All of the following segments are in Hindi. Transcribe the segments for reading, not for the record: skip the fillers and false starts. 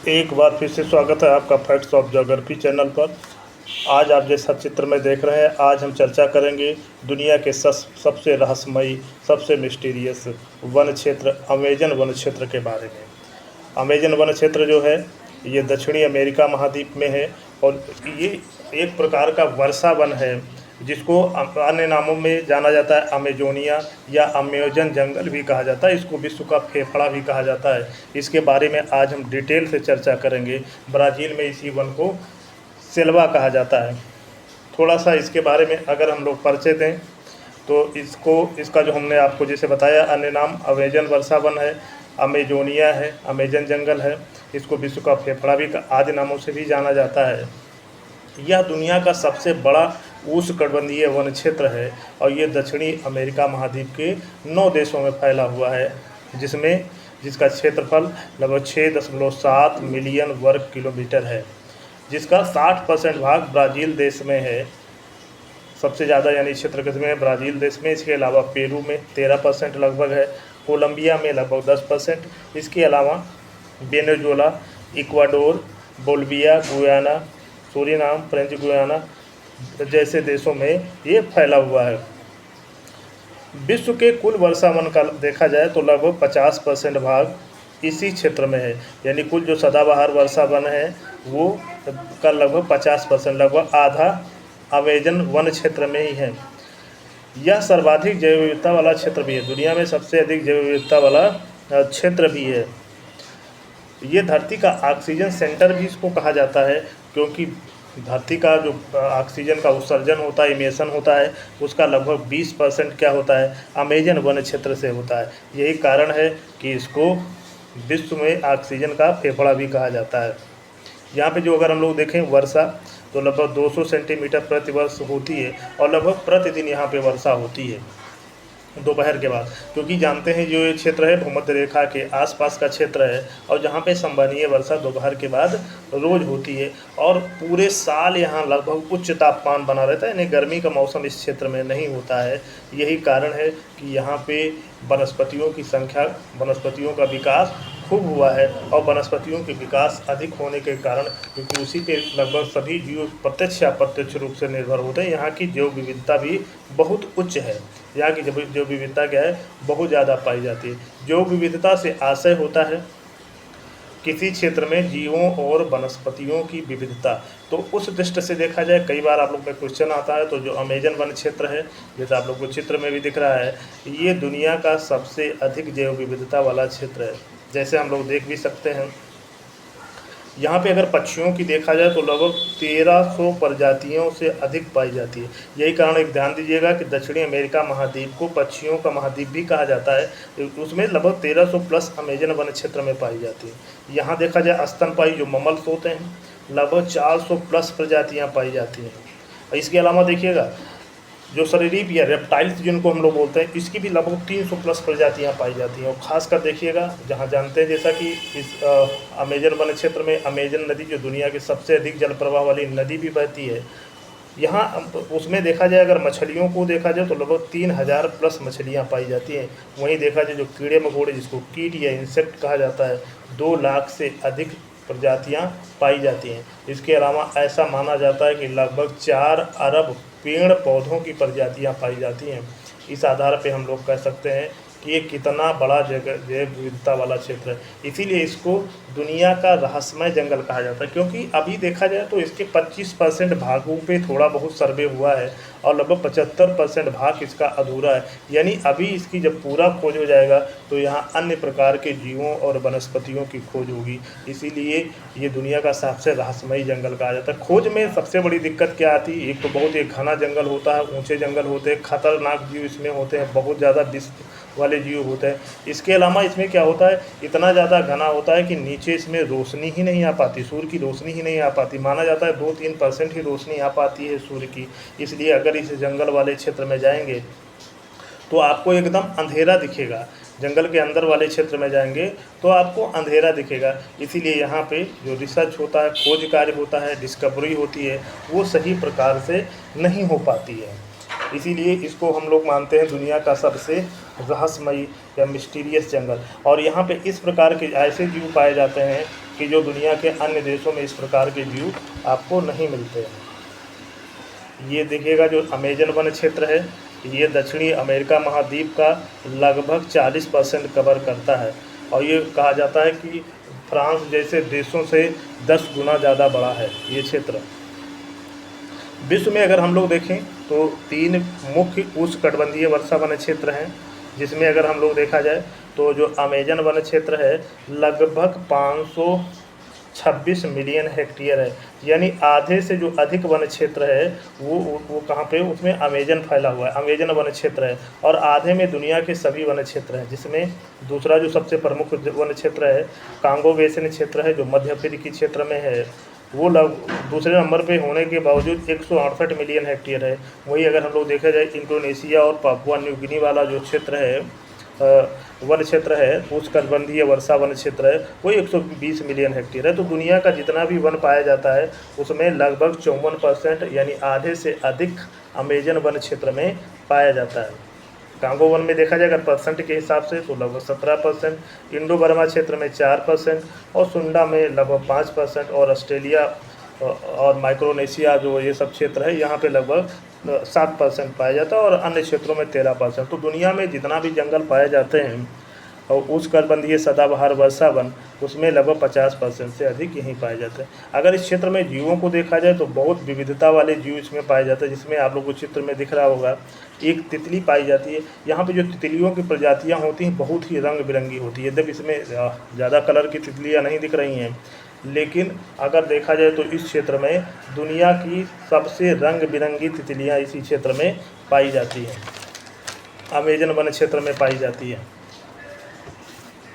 एक बार फिर से स्वागत है आपका फैक्ट्स ऑफ ज्योग्राफी चैनल पर। आज आप जैसा चित्र में देख रहे हैं, आज हम चर्चा करेंगे दुनिया के सबसे रहस्यमयी, सबसे मिस्टीरियस वन क्षेत्र अमेजन वन क्षेत्र के बारे में। अमेजन वन क्षेत्र जो है ये दक्षिणी अमेरिका महाद्वीप में है और ये एक प्रकार का वर्षा वन है जिसको अन्य नामों में जाना जाता है अमेजोनिया या अमेजन जंगल भी कहा जाता है। इसको विश्व का फेफड़ा भी कहा जाता है। इसके बारे में आज हम डिटेल से चर्चा करेंगे। ब्राज़ील में इसी वन को सेल्वा कहा जाता है। थोड़ा सा इसके बारे में अगर हम लोग परिचय दें तो इसका जो हमने आपको जैसे बताया अन्य नाम अमेजन वर्षा वन है, अमेजोनिया है, अमेजन जंगल है। इसको विश्व का फेफड़ा भी आदि नामों से भी जाना जाता है। यह दुनिया का सबसे बड़ा उष्णकटिबंधीय वन क्षेत्र है और ये दक्षिणी अमेरिका महाद्वीप के 9 देशों में फैला हुआ है, जिसका क्षेत्रफल लगभग 6.7 मिलियन वर्ग किलोमीटर है, जिसका 60% भाग ब्राज़ील देश में है। सबसे ज़्यादा यानी क्षेत्र किसमें है? ब्राज़ील देश में। इसके अलावा पेरू में 13% लगभग है, कोलंबिया में लगभग 10%। इसके अलावा Venezuela, Ecuador, Bolivia, Guyana, Suriname, French Guiana जैसे देशों में ये फैला हुआ है। विश्व के कुल वर्षा वन का देखा जाए तो लगभग 50% भाग इसी क्षेत्र में है, यानी कुल जो सदाबहार वर्षा वन है वो का लगभग 50%, लगभग आधा अमेजन वन क्षेत्र में ही है। यह सर्वाधिक जैव विविधता वाला क्षेत्र भी है, दुनिया में सबसे अधिक जैव विविधता वाला क्षेत्र भी है। ये धरती का ऑक्सीजन सेंटर भी इसको कहा जाता है, क्योंकि धरती का जो ऑक्सीजन का उत्सर्जन होता है, इमिशन होता है, उसका लगभग 20% क्या होता है? अमेजन वन क्षेत्र से होता है। यही कारण है कि इसको विश्व में ऑक्सीजन का फेफड़ा भी कहा जाता है। यहाँ पे जो अगर हम लोग देखें वर्षा तो लगभग 200 सेंटीमीटर प्रति वर्ष होती है और लगभग प्रतिदिन यहाँ पे वर्षा होती है दोपहर के बाद, क्योंकि जानते हैं जो ये क्षेत्र है भूमध्य रेखा के आसपास का क्षेत्र है और जहाँ पे संवहनीय वर्षा दोपहर के बाद रोज होती है और पूरे साल यहाँ लगभग उच्च तापमान बना रहता है, यानी गर्मी का मौसम इस क्षेत्र में नहीं होता है। यही कारण है कि यहाँ पे वनस्पतियों की संख्या, वनस्पतियों का विकास खूब हुआ है और वनस्पतियों के विकास अधिक होने के कारण, क्योंकि उसी पे लगभग सभी जीव प्रत्यक्ष या अप्रत्यक्ष रूप से निर्भर होते हैं, यहाँ की जैव विविधता भी बहुत उच्च है। यहाँ की जैव विविधता क्या है? बहुत ज़्यादा पाई जाती है। जैव विविधता से आशय होता है किसी क्षेत्र में जीवों और वनस्पतियों की विविधता। तो उस दृष्टि से देखा जाए, कई बार आप लोग में क्वेश्चन आता है, तो जो अमेजन वन क्षेत्र है, जैसे आप लोग को चित्र में भी दिख रहा है, ये दुनिया का सबसे अधिक जैव विविधता वाला क्षेत्र है। जैसे हम लोग देख भी सकते हैं, यहाँ पे अगर पक्षियों की देखा जाए तो लगभग 1300 प्रजातियों से अधिक पाई जाती है। यही कारण एक ध्यान दीजिएगा कि दक्षिणी अमेरिका महाद्वीप को पक्षियों का महाद्वीप भी कहा जाता है। उसमें लगभग 1300 प्लस अमेजन वन क्षेत्र में पाई जाती है। यहाँ देखा जाए स्तनपायी जो ममल्स होते हैं, लगभग 400 प्लस प्रजातियाँ पाई जाती हैं। इसके अलावा देखिएगा जो सरीसृप या रेप्टाइल्स जिनको हम लोग बोलते हैं, इसकी भी लगभग 300 प्लस प्रजातियां पाई जाती हैं। और ख़ासकर देखिएगा जहां जानते हैं जैसा कि इस अमेजन वन क्षेत्र में अमेजन नदी जो दुनिया की सबसे अधिक जल प्रवाह वाली नदी भी बहती है, यहाँ उसमें देखा जाए अगर मछलियों को देखा जाए तो लगभग 3000 प्लस मछलियाँ पाई जाती हैं। वहीं देखा जाए जो कीड़े मकोड़े जिसको कीट या इंसेक्ट कहा जाता है, 2 लाख से अधिक प्रजातियाँ पाई जाती हैं। इसके अलावा ऐसा माना जाता है कि लगभग 4 अरब पेड़ पौधों की प्रजातियां पाई जाती हैं। इस आधार पे हम लोग कह सकते हैं कि ये कितना बड़ा जैव विविधता वाला क्षेत्र है। इसीलिए इसको दुनिया का रहस्यमय जंगल कहा जाता है, क्योंकि अभी देखा जाए तो इसके 25% भागों पे थोड़ा बहुत सर्वे हुआ है और लगभग 75% भाग इसका अधूरा है। यानी अभी इसकी जब पूरा खोज हो जाएगा तो यहाँ अन्य प्रकार के जीवों और वनस्पतियों की खोज होगी। इसीलिए ये दुनिया का सबसे रहस्यमयी जंगल कहा जाता है। खोज में सबसे बड़ी दिक्कत क्या आती है? एक तो बहुत ही घना जंगल होता है, ऊंचे जंगल होते हैं, खतरनाक जीव इसमें होते हैं, बहुत ज़्यादा विष वाले जीव होते हैं। इसके अलावा इसमें क्या होता है, इतना ज़्यादा घना होता है कि नीचे इसमें रोशनी ही नहीं आ पाती, सूर्य की रोशनी ही नहीं आ पाती। माना जाता है 2-3% ही रोशनी आ पाती है सूर्य की। इसलिए अगर इस जंगल वाले क्षेत्र में जाएंगे तो आपको एकदम अंधेरा दिखेगा। जंगल के अंदर वाले क्षेत्र में जाएंगे तो आपको अंधेरा दिखेगा। इसीलिए यहाँ पे जो रिसर्च होता है, खोज कार्य होता है, डिस्कवरी होती है, वो सही प्रकार से नहीं हो पाती है। इसीलिए इसको हम लोग मानते हैं दुनिया का सबसे रहस्यमयी या मिस्टीरियस जंगल। और यहाँ पे इस प्रकार के ऐसे जीव पाए जाते हैं कि जो दुनिया के अन्य देशों में इस प्रकार के जीव आपको नहीं मिलते हैं। ये देखिएगा जो अमेजन वन क्षेत्र है, ये दक्षिणी अमेरिका महाद्वीप का लगभग 40% कवर करता है और ये कहा जाता है कि फ्रांस जैसे देशों से 10 गुना ज़्यादा बड़ा है ये क्षेत्र। विश्व में अगर हम लोग देखें तो 3 मुख्य उष्णकटिबंधीय वर्षा वन क्षेत्र हैं, जिसमें अगर हम लोग देखा जाए तो जो अमेजन वन क्षेत्र है लगभग 526 मिलियन हेक्टेयर है, यानी आधे से जो अधिक वन क्षेत्र है वो कहाँ पे, उसमें अमेजन फैला हुआ है, अमेजन वन क्षेत्र है। और आधे में दुनिया के सभी वन क्षेत्र हैं, जिसमेमें दूसरा जो सबसे प्रमुख वन क्षेत्र है कांगो बेसिन क्षेत्र है, जो मध्य अफ्रीकी क्षेत्र में है, वो दूसरे नंबर पे होने के बावजूद 168 मिलियन हेक्टेयर है। वही अगर हम लोग देखा जाए इंडोनेशिया और पापुआ न्यू गिनी वाला जो क्षेत्र है वन क्षेत्र है, उष्णकटिबंधीय वर्षा वन क्षेत्र है, वो 120 मिलियन हेक्टेयर है। तो दुनिया का जितना भी वन पाया जाता है उसमें लगभग 54% यानी आधे से अधिक अमेजन वन क्षेत्र में पाया जाता है। कांगो वन में देखा जाए अगर परसेंट के हिसाब से तो लगभग 17%, इंडो बर्मा क्षेत्र में 4% और सुंडा में लगभग 5% और ऑस्ट्रेलिया और माइक्रोनेशिया जो ये सब क्षेत्र है यहाँ पे लगभग 7% पाया जाता है और अन्य क्षेत्रों में 13%। तो दुनिया में जितना भी जंगल पाए जाते हैं और उष्णकटिबंधीय सदाबहार वर्षा वन उसमें लगभग 50% से अधिक यहीं पाए जाते हैं। अगर इस क्षेत्र में जीवों को देखा जाए तो बहुत विविधता वाले जीव इसमें पाए जाते हैं, जिसमें आप लोग को चित्र में दिख रहा होगा एक तितली पाई जाती है। यहाँ पे जो तितलियों की प्रजातियाँ होती हैं बहुत ही रंग बिरंगी होती है। यद्यपि इसमें ज़्यादा कलर की तितलियाँ नहीं दिख रही हैं, लेकिन अगर देखा जाए तो इस क्षेत्र में दुनिया की सबसे रंग बिरंगी तितलियाँ इसी क्षेत्र में पाई जाती हैं, अमेजन वन क्षेत्र में पाई जाती है।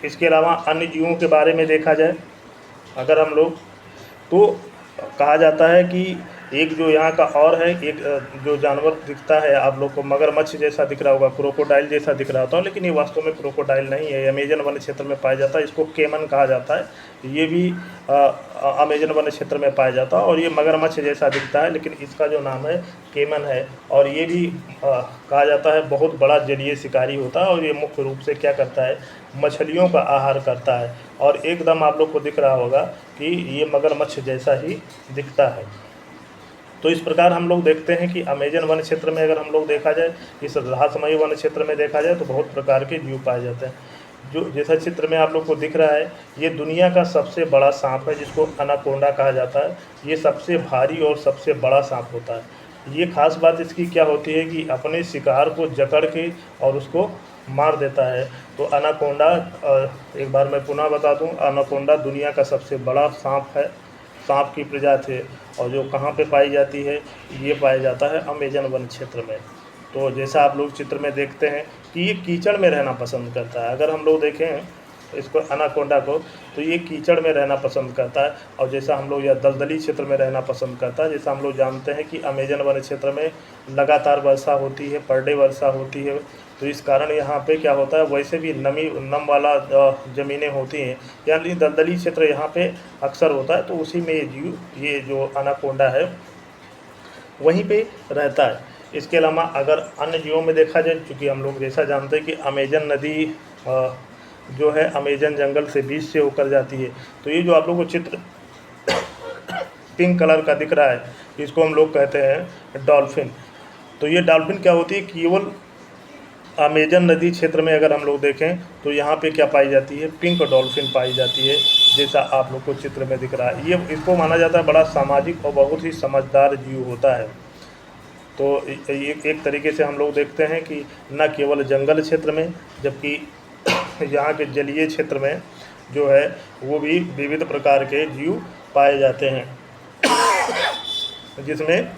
इसके अलावा अन्य जीवों के बारे में देखा जाए अगर हम लोग तो कहा जाता है कि एक जो यहाँ का और है, एक जो जानवर दिखता है आप लोग को मगरमच्छ जैसा दिख रहा होगा, क्रोकोडाइल जैसा दिख रहा होता है, लेकिन ये वास्तव में क्रोकोडाइल नहीं है, अमेजन वन क्षेत्र में पाया जाता है। इसको केमन कहा जाता है, ये भी अमेजन वन क्षेत्र में पाया जाता है और ये मगरमच्छ जैसा दिखता है, लेकिन इसका जो नाम है केमन है। और ये भी कहा जाता है बहुत बड़ा जलीय शिकारी होता है और ये मुख्य रूप से क्या करता है, मछलियों का आहार करता है और एकदम आप लोग को दिख रहा होगा कि ये मगरमच्छ जैसा ही दिखता है। तो इस प्रकार हम लोग देखते हैं कि अमेजन वन क्षेत्र में अगर हम लोग देखा जाए, इस रहस्यमयी वन क्षेत्र में देखा जाए तो बहुत प्रकार के जीव पाए जाते हैं। जो जैसा चित्र में आप लोग को दिख रहा है, ये दुनिया का सबसे बड़ा सांप है जिसको अनाकोंडा कहा जाता है। ये सबसे भारी और सबसे बड़ा सांप होता है। ये खास बात इसकी क्या होती है कि अपने शिकार को जकड़ के और उसको मार देता है। तो अनाकोंडा, एक बार मैं पुनः बता दूं, अनाकोंडा दुनिया का सबसे बड़ा सांप है, सांप की प्रजाति है और जो कहाँ पे पाई जाती है, ये पाया जाता है अमेजन वन क्षेत्र में। तो जैसा आप लोग चित्र में देखते हैं कि ये कीचड़ में रहना पसंद करता है। अगर हम लोग देखें इसको अनाकोंडा को तो ये कीचड़ में रहना पसंद करता है और जैसा हम लोग या दलदली क्षेत्र में रहना पसंद करता है। जैसा हम लोग जानते हैं कि अमेजन वन क्षेत्र में लगातार वर्षा होती है, पर डे वर्षा होती है, तो इस कारण यहाँ पे क्या होता है, वैसे भी नम वाला ज़मीनें होती हैं, यानी दलदली क्षेत्र यहाँ पे अक्सर होता है। तो उसी में ये जो अनाकोंडा है वहीं पे रहता है। इसके अलावा अगर अन्य जीवों में देखा जाए, चूँकि हम लोग जैसा जानते हैं कि अमेजन नदी जो है अमेजन जंगल से बीच से होकर जाती है, तो ये जो आप लोग को चित्र पिंक कलर का दिख रहा है, इसको हम लोग कहते हैं डॉल्फिन। तो ये डॉल्फिन क्या होती है, केवल अमेजन नदी क्षेत्र में अगर हम लोग देखें तो यहाँ पे क्या पाई जाती है, पिंक डॉल्फिन पाई जाती है, जैसा आप लोग को चित्र में दिख रहा है। ये इसको माना जाता है बड़ा सामाजिक और बहुत ही समझदार जीव होता है। तो ये एक तरीके से हम लोग देखते हैं कि न केवल जंगल क्षेत्र में, जबकि यहाँ के जलीय क्षेत्र में जो है वो भी विविध प्रकार के जीव पाए जाते हैं, जिसमें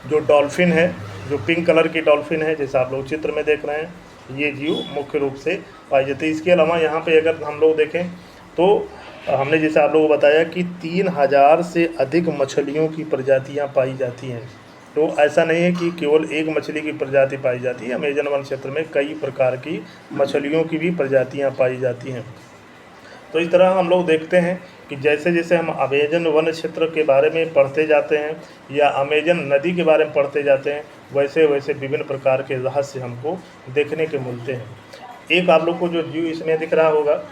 जो डॉल्फिन है, जो पिंक कलर की डॉल्फिन है, जैसा आप लोग चित्र में देख रहे हैं, ये जीव मुख्य रूप से पाए जाते हैं। इसके अलावा यहाँ पे अगर हम लोग देखें तो हमने जैसे आप लोगों को बताया कि 3000 से अधिक मछलियों की प्रजातियाँ पाई जाती हैं। तो ऐसा नहीं है कि केवल एक मछली की प्रजाति पाई जाती है, अमेजन वन क्षेत्र में कई प्रकार की मछलियों की भी प्रजातियाँ पाई जाती हैं। तो इस तरह हम लोग देखते हैं कि जैसे जैसे हम अमेजन वन क्षेत्र के बारे में पढ़ते जाते हैं या अमेजन नदी के बारे में पढ़ते जाते हैं, वैसे वैसे विभिन्न प्रकार के रहस्य हमको देखने के मिलते हैं। एक आप लोग को जो जीव इसमें दिख रहा होगा,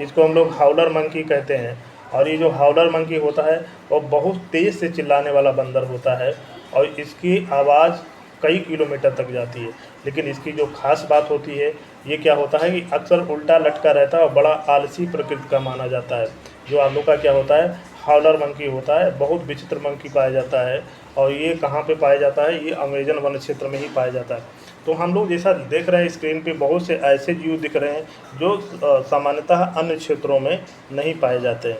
इसको हम लोग हाउलर मंकी कहते हैं। और ये जो हाउलर मंकी होता है वो बहुत तेज़ से चिल्लाने वाला बंदर होता है और इसकी आवाज़ कई किलोमीटर तक जाती है। लेकिन इसकी जो ख़ास बात होती है, ये क्या होता है कि अक्सर उल्टा लटका रहता है और बड़ा आलसी प्रकृति का माना जाता है। जो आप लोग का क्या होता है, हाउलर मंकी होता है, बहुत विचित्र मंकी पाया जाता है। और ये कहाँ पे पाया जाता है, ये अमेजन वन क्षेत्र में ही पाया जाता है। तो हम लोग जैसा देख रहे हैं स्क्रीन पे, बहुत से ऐसे जीव दिख रहे हैं जो सामान्यतः अन्य क्षेत्रों में नहीं पाए जाते हैं।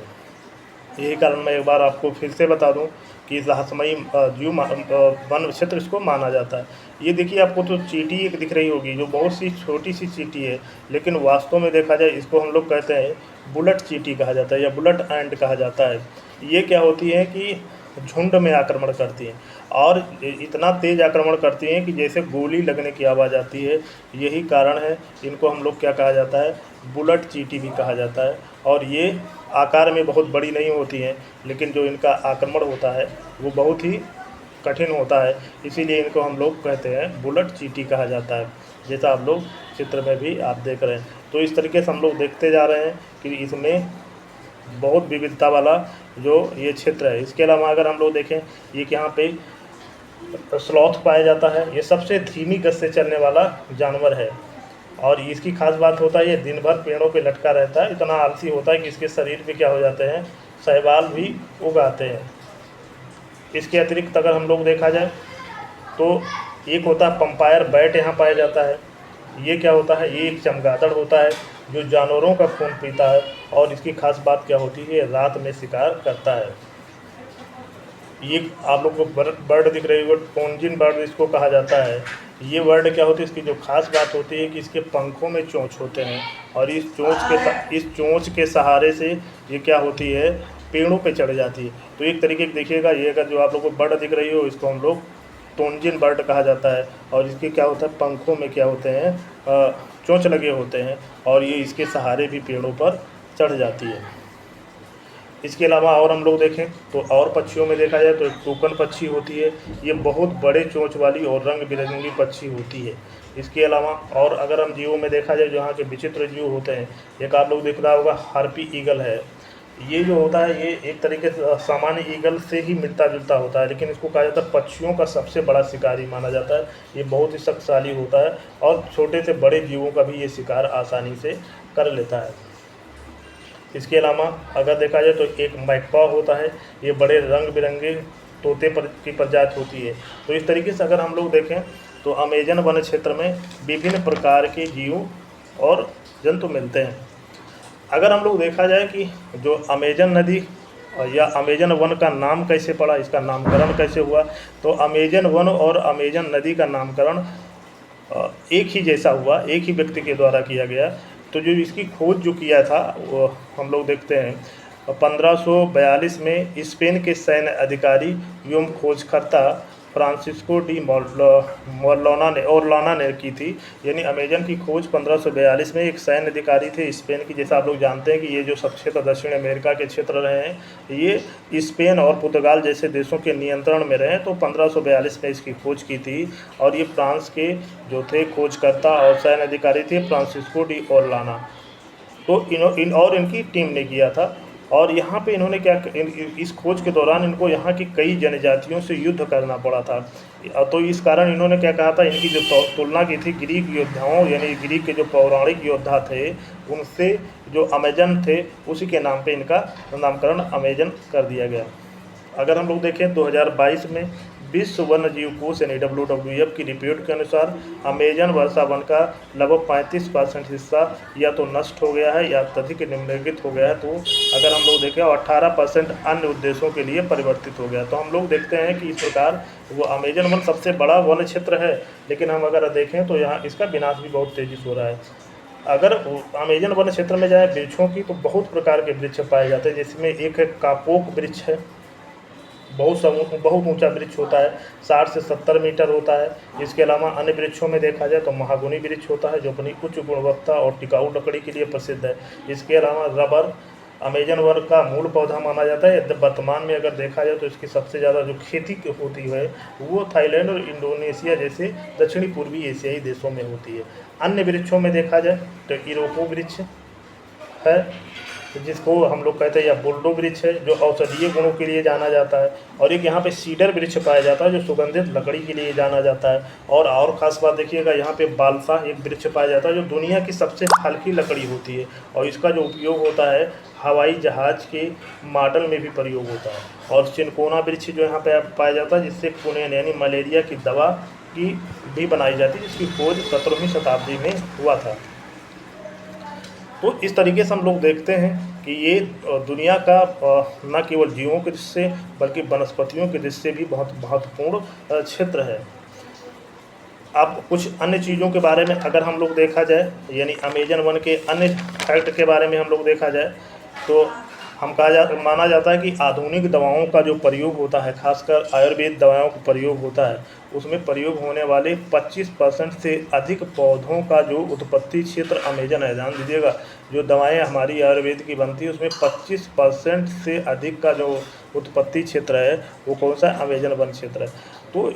यही कारण मैं एक बार आपको फिर से बता दूं कि रहस्यमयी वन क्षेत्र इसको माना जाता है। ये देखिए, आपको तो चींटी एक दिख रही होगी जो बहुत सी छोटी सी चींटी है, लेकिन वास्तव में देखा जाए इसको हम लोग कहते हैं बुलेट चींटी कहा जाता है या बुलेट एंट कहा जाता है। ये क्या होती है कि झुंड में आक्रमण करती हैं और इतना तेज़ आक्रमण करती हैं कि जैसे गोली लगने की आवाज़ आती है। यही कारण है इनको हम लोग क्या कहा जाता है, बुलेट चींटी भी कहा जाता है। और ये आकार में बहुत बड़ी नहीं होती हैं, लेकिन जो इनका आक्रमण होता है वो बहुत ही कठिन होता है, इसीलिए इनको हम लोग कहते हैं बुलेट चींटी कहा जाता है, जैसा आप लोग चित्र में भी आप देख रहे हैं। तो इस तरीके से हम लोग देखते जा रहे हैं कि इसमें बहुत विविधता वाला जो ये क्षेत्र है। इसके अलावा अगर हम लोग देखें, ये यहाँ पे स्लॉथ पाया जाता है। ये सबसे धीमी गति से चलने वाला जानवर है और इसकी खास बात होता है ये दिन भर पेड़ों पे लटका रहता है। इतना आलसी होता है कि इसके शरीर पे क्या हो जाते हैं, शैवाल भी उग आते हैं। इसके अतिरिक्त अगर हम लोग देखा जाए तो एक होता है पंपायर बैट, यहाँ पाया जाता है। ये क्या होता है, ये एक चमगादड़ होता है जो जानवरों का खून पीता है और इसकी खास बात क्या होती है, रात में शिकार करता है। ये आप लोग को बर्ड दिख रही है, टोनजिन बर्ड इसको कहा जाता है। ये बर्ड क्या होती है, इसकी जो खास बात होती है कि इसके पंखों में चोंच होते हैं और इस चोंच के सहारे से ये क्या होती है, पेड़ों पे चढ़ जाती है। तो एक तरीके से देखिएगा, ये अगर जो आप लोग को बर्ड दिख रही हो इसको हम लोग टोनजिन बर्ड कहा जाता है। और इसके क्या होता है, पंखों में क्या होते हैं, चोंच लगे होते हैं और ये इसके सहारे भी पेड़ों पर चढ़ जाती है। इसके अलावा और हम लोग देखें तो और पक्षियों में देखा जाए तो एक टोकन पक्षी होती है। ये बहुत बड़े चोंच वाली और रंग बिरंगी पक्षी होती है। इसके अलावा और अगर हम जीवों में देखा जाए, जो यहाँ के विचित्र जीव होते हैं, एक आप लोग देख रहा होगा हार्पी ईगल है। ये जो होता है ये एक तरीके से सामान्य ईगल से ही मिलता जुलता होता है, लेकिन इसको कहा जाता है पक्षियों का सबसे बड़ा शिकारी माना जाता है। ये बहुत ही शक्तिशाली होता है और छोटे से बड़े जीवों का भी ये शिकार आसानी से कर लेता है। इसके अलावा अगर देखा जाए तो एक मैकपॉ होता है। ये बड़े रंग बिरंगे तोते की प्रजाति होती है। तो इस तरीके से अगर हम लोग देखें तो अमेजन वन क्षेत्र में विभिन्न प्रकार के जीव और जंतु मिलते हैं। अगर हम लोग देखा जाए कि जो अमेजन नदी या अमेजन वन का नाम कैसे पड़ा, इसका नामकरण कैसे हुआ, तो अमेजन वन और अमेजन नदी का नामकरण एक ही जैसा हुआ, एक ही व्यक्ति के द्वारा किया गया। तो जो इसकी खोज जो किया था वो हम लोग देखते हैं 1542 में स्पेन के सैन्य अधिकारी एवं खोजकर्ता फ्रांसिस्को डी ओरलाना ने की थी। यानी अमेजन की खोज 1542 में एक सैन्य अधिकारी थे स्पेन की। जैसा आप लोग जानते हैं कि ये जो सब क्षेत्र दक्षिण अमेरिका के क्षेत्र रहे हैं, ये स्पेन और पुर्तगाल जैसे देशों के नियंत्रण में रहे। तो 1542 में इसकी खोज की थी और ये फ्रांस के जो थे खोजकर्ता और सैन्य अधिकारी थे फ्रांसिस्को डी ओरलाना, तो इनकी टीम ने किया था। और यहाँ पे इन्होंने क्या, इस खोज के दौरान इनको यहाँ की कई जनजातियों से युद्ध करना पड़ा था। तो इस कारण इन्होंने क्या कहा था, इनकी जो तुलना की थी ग्रीक योद्धाओं, यानी ग्रीक के जो पौराणिक योद्धा थे उनसे, जो अमेजन थे उसी के नाम पे इनका नामकरण अमेजन कर दिया गया। अगर हम लोग देखें 2022 में विश्व वन्य जीव कोष यानी WWF की रिपोर्ट के अनुसार अमेजन वर्षा वन का लगभग 35% हिस्सा या तो नष्ट हो गया है या अत्यधिक निम्नलिखित हो गया है। तो अगर हम लोग देखें 18% अन्य उद्देश्यों के लिए परिवर्तित हो गया। तो हम लोग देखते हैं कि इस प्रकार वो अमेजन वन सबसे बड़ा वन क्षेत्र है, लेकिन हम अगर देखें तो यहाँ इसका विनाश भी बहुत तेज़ी से हो रहा है। अगर अमेजन वन क्षेत्र में जाए वृक्षों की, तो बहुत प्रकार के वृक्ष पाए जाते हैं, जिसमें एक है कापोक वृक्ष है। बहुत ऊंचा वृक्ष होता है, 60 से 70 मीटर होता है। इसके अलावा अन्य वृक्षों में देखा जाए तो महागुनी वृक्ष होता है जो अपनी उच्च गुणवत्ता और टिकाऊ लकड़ी के लिए प्रसिद्ध है। इसके अलावा रबर अमेजन वन का मूल पौधा माना जाता है। वर्तमान में अगर देखा जाए तो इसकी सबसे ज़्यादा जो खेती होती है वो थाईलैंड और इंडोनेशिया जैसे दक्षिणी पूर्वी एशियाई देशों में होती है। अन्य वृक्षों में देखा जाए तो इरोको वृक्ष, है, जिसको हम लोग कहते हैं, या बोल्डो वृक्ष है जो औषधीय गुणों के लिए जाना जाता है। और एक यहाँ पे सीडर वृक्ष पाया जाता है जो सुगंधित लकड़ी के लिए जाना जाता है। और ख़ास बात देखिएगा, यहाँ पे बालसा एक वृक्ष पाया जाता है जो दुनिया की सबसे हल्की लकड़ी होती है, और इसका जो उपयोग होता है हवाई जहाज़ के मॉडल में भी प्रयोग होता है। और चिनकोना वृक्ष जो यहाँ पे पाया जाता है, जिससे कुनेन यानी मलेरिया की दवा की भी बनाई जाती है, जिसकी खोज 17वीं शताब्दी में हुआ था। तो इस तरीके से हम लोग देखते हैं कि ये दुनिया का न केवल जीवों के दृष्टि से बल्कि वनस्पतियों के दृष्टि से भी बहुत महत्वपूर्ण क्षेत्र है। अब कुछ अन्य चीज़ों के बारे में अगर हम लोग देखा जाए, यानी अमेजन वन के अन्य फैक्ट के बारे में हम लोग देखा जाए, तो माना जाता है कि आधुनिक दवाओं का जो प्रयोग होता है, खासकर आयुर्वेद दवाओं का प्रयोग होता है, उसमें प्रयोग होने वाले 25% से अधिक पौधों का जो उत्पत्ति क्षेत्र अमेजन है। ध्यान दीजिएगा, जो दवाएं हमारी आयुर्वेद की बनती है उसमें 25% से अधिक का जो उत्पत्ति क्षेत्र है वो कौन सा, अमेजन वन क्षेत्र है। तो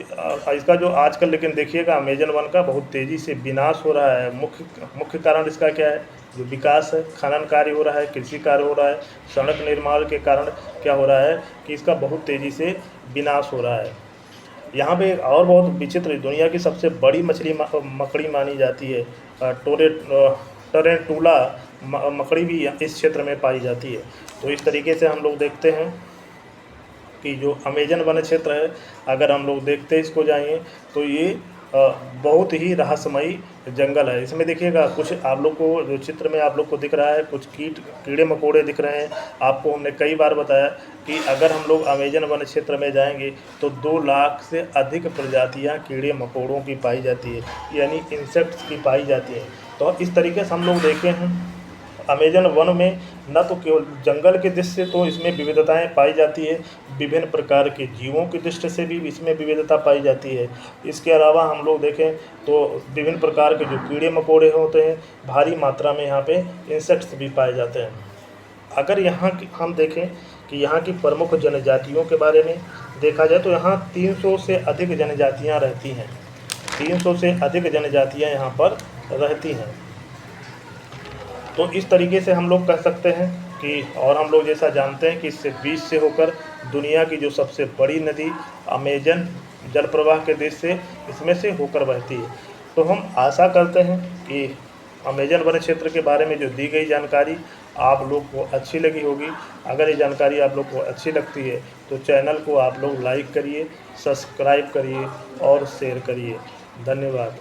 इसका जो आजकल लेकिन देखिएगा अमेजन वन का बहुत तेज़ी से विनाश हो रहा है। मुख्य कारण इसका क्या है, जो विकास है, खनन कार्य हो रहा है, कृषि कार्य हो रहा है, सड़क निर्माण के कारण क्या हो रहा है कि इसका बहुत तेज़ी से विनाश हो रहा है। यहाँ पे एक और बहुत विचित्र, दुनिया की सबसे बड़ी मकड़ी मानी जाती है, टरेंटुला मकड़ी भी इस क्षेत्र में पाई जाती है। तो इस तरीके से हम लोग देखते हैं कि जो अमेजन वन क्षेत्र है, अगर हम लोग देखते हैं इसको जाएंगे तो ये बहुत ही रहस्यमयी जंगल है। इसमें देखिएगा कुछ आप लोग को जो चित्र में आप लोग को दिख रहा है, कुछ कीड़े मकोड़े दिख रहे हैं। आपको हमने कई बार बताया कि अगर हम लोग अमेजन वन क्षेत्र में जाएंगे तो 2 लाख से अधिक प्रजातियां कीड़े मकोड़ों की पाई जाती है, यानी इंसेक्ट्स की पाई जाती है। तो इस तरीके से हम लोग देखे हैं अमेजन वन में न तो केवल जंगल के दृष्टि से तो इसमें विविधताएं पाई जाती है, विभिन्न प्रकार के जीवों की दृष्टि से भी इसमें विविधता पाई जाती है। इसके अलावा हम लोग देखें तो विभिन्न प्रकार के जो कीड़े मकोड़े होते हैं, भारी मात्रा में यहाँ पे इंसेक्ट्स भी पाए जाते हैं। अगर यहाँ हम देखें कि यहाँ की प्रमुख जनजातियों के बारे में देखा जाए तो यहाँ 300 से अधिक जनजातियाँ रहती हैं। 300 से अधिक जनजातियाँ यहाँ पर रहती हैं। तो इस तरीके से हम लोग कह सकते हैं कि, और हम लोग जैसा जानते हैं कि इससे बीच से होकर दुनिया की जो सबसे बड़ी नदी अमेजन जल प्रवाह के देश से इसमें से होकर बहती है। तो हम आशा करते हैं कि अमेजन वन क्षेत्र के बारे में जो दी गई जानकारी आप लोग को अच्छी लगी होगी। अगर ये जानकारी आप लोग को अच्छी लगती है तो चैनल को आप लोग लाइक करिए, सब्सक्राइब करिए और शेयर करिए। धन्यवाद।